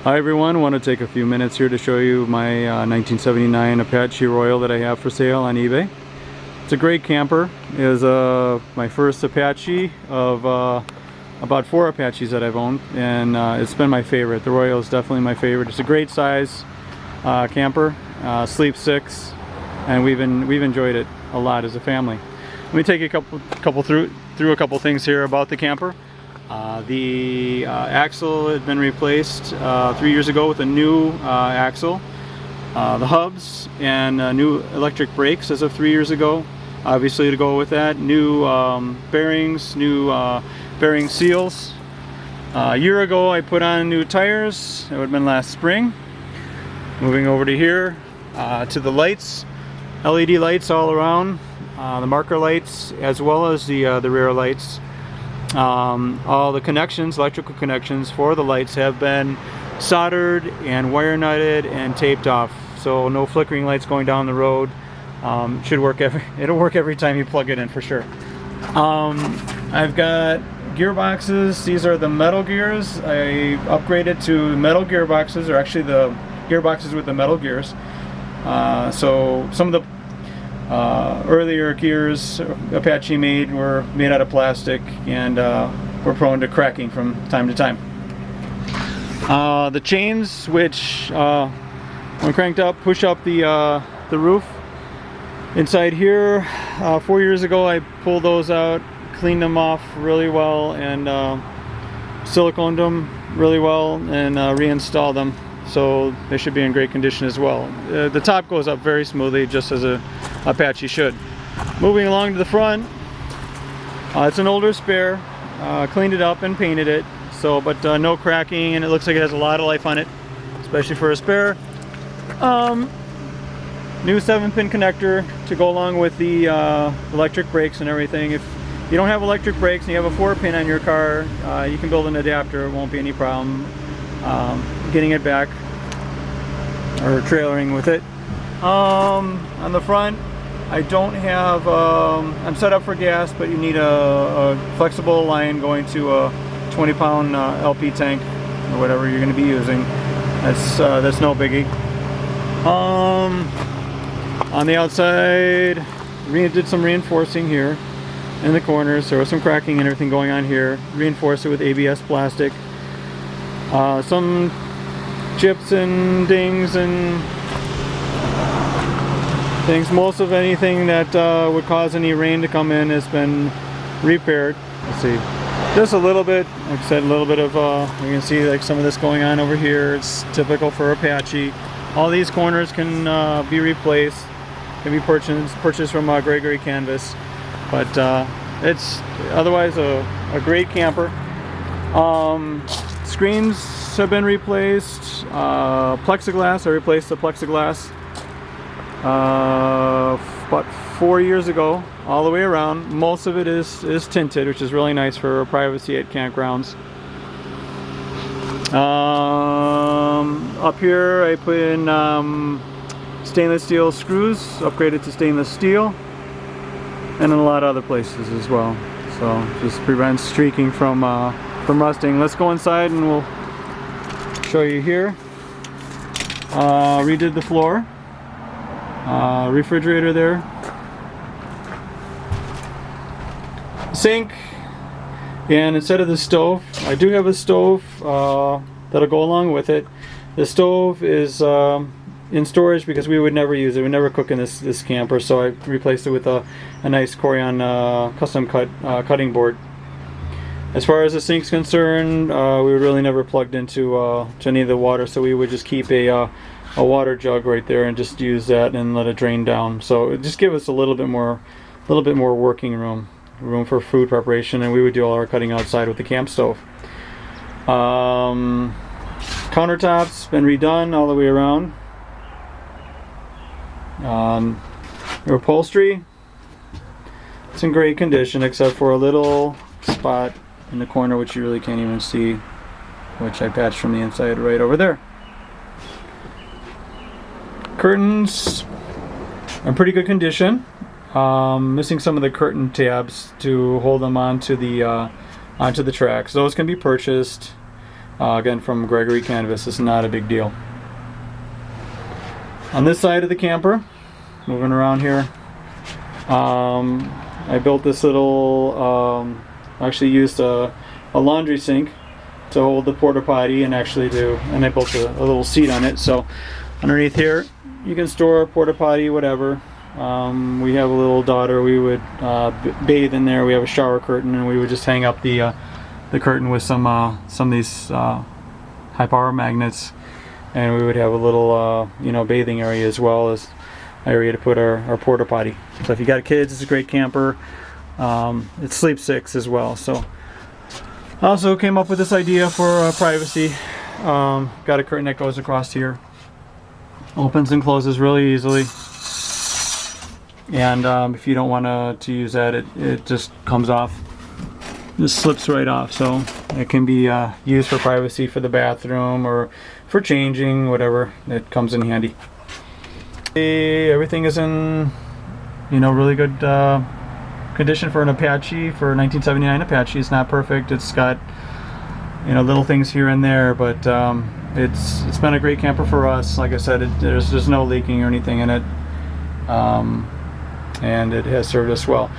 Hi everyone, I want to take a few minutes here to show you my 1979 Apache Royal that I have for sale on eBay. It's a great camper. It is my first Apache of about 4 Apaches that I've owned, and it's been my favorite. The Royal is definitely my favorite. It's a great size camper, sleeps 6, and we've enjoyed it a lot as a family. Let me take you through a couple things here about the camper. The axle had been replaced 3 years ago with a new axle. The hubs and new electric brakes as of 3 years ago. Obviously, to go with that, new bearings, new bearing seals. A year ago I put on new tires. That would have been last spring. Moving over to here, to the lights. LED lights all around. The marker lights as well as the rear lights. All the connections, electrical connections for the lights have been soldered and wire nutted and taped off, so no flickering lights going down the road. It'll work every time you plug it in for sure. I've got gearboxes. These are the metal gears. I upgraded to metal gearboxes, or actually the gearboxes with the metal gears. So some of the earlier gears Apache made were made out of plastic and were prone to cracking from time to time. The chains, which when cranked up, push up the roof. Inside here, 4 years ago I pulled those out, cleaned them off really well, and siliconed them really well, and reinstalled them, so they should be in great condition as well. The top goes up very smoothly, just as a Apache should. Moving along to the front, it's an older spare. Cleaned it up and painted it, but no cracking, and it looks like it has a lot of life on it, especially for a spare. New 7-pin connector to go along with the electric brakes and everything. If you don't have electric brakes and you have a 4-pin on your car, you can build an adapter. It won't be any problem getting it back or trailering with it. On the front, I don't have, I'm set up for gas, but you need a flexible line going to a 20-pound LP tank or whatever you're going to be using. That's no biggie. On the outside, did some reinforcing here in the corners. There was some cracking and everything going on here. Reinforced it with ABS plastic. Some chips and dings and things. Most of anything that would cause any rain to come in has been repaired. Let's see, just a little bit. Like I said, a little bit of you can see like some of this going on over here. It's typical for Apache. All these corners can be replaced, can be purchased from Gregory Canvas, but it's otherwise a great camper. Screens have been replaced. Plexiglass, I replaced the plexiglass about 4 years ago, all the way around. Most of it is tinted, which is really nice for privacy at campgrounds. Up here I put in stainless steel screws, upgraded to stainless steel, and in a lot of other places as well. So just prevents streaking from rusting. Let's go inside and we'll show you here. Redid the floor, refrigerator there, sink. And instead of the stove, I do have a stove that'll go along with it. The stove is in storage because we would never use it. We never cook in this camper, so I replaced it with a nice Corian custom cutting board. As far as the sink's concerned, we were really never plugged into to any of the water, so we would just keep a water jug right there and just use that and let it drain down. So it just give us a little bit more working room for food preparation, and we would do all our cutting outside with the camp stove. Countertops been redone all the way around. The upholstery, it's in great condition except for a little spot in the corner which you really can't even see, which I patched from the inside right over there. Curtains are in pretty good condition. Missing some of the curtain tabs to hold them onto the tracks. Those can be purchased. Again, from Gregory Canvas. It's not a big deal. On this side of the camper, moving around here, I built this little, actually used a laundry sink to hold the porta potty, and I built a little seat on it. So underneath here, you can store a porta potty, whatever. We have a little daughter. We would bathe in there. We have a shower curtain, and we would just hang up the curtain with some of these high power magnets, and we would have a little bathing area as well as area to put our porta potty. So if you got kids, it's a great camper. It sleeps 6 as well. So I also came up with this idea for privacy. Got a curtain that goes across here, opens and closes really easily, and if you don't want to use that, it just comes off, just slips right off. So it can be used for privacy for the bathroom or for changing, whatever. It comes in handy. Everything is in really good condition for an Apache, for a 1979 Apache. It's not perfect. It's got little things here and there, but it's been a great camper for us. Like I said, there's no leaking or anything in it, and it has served us well.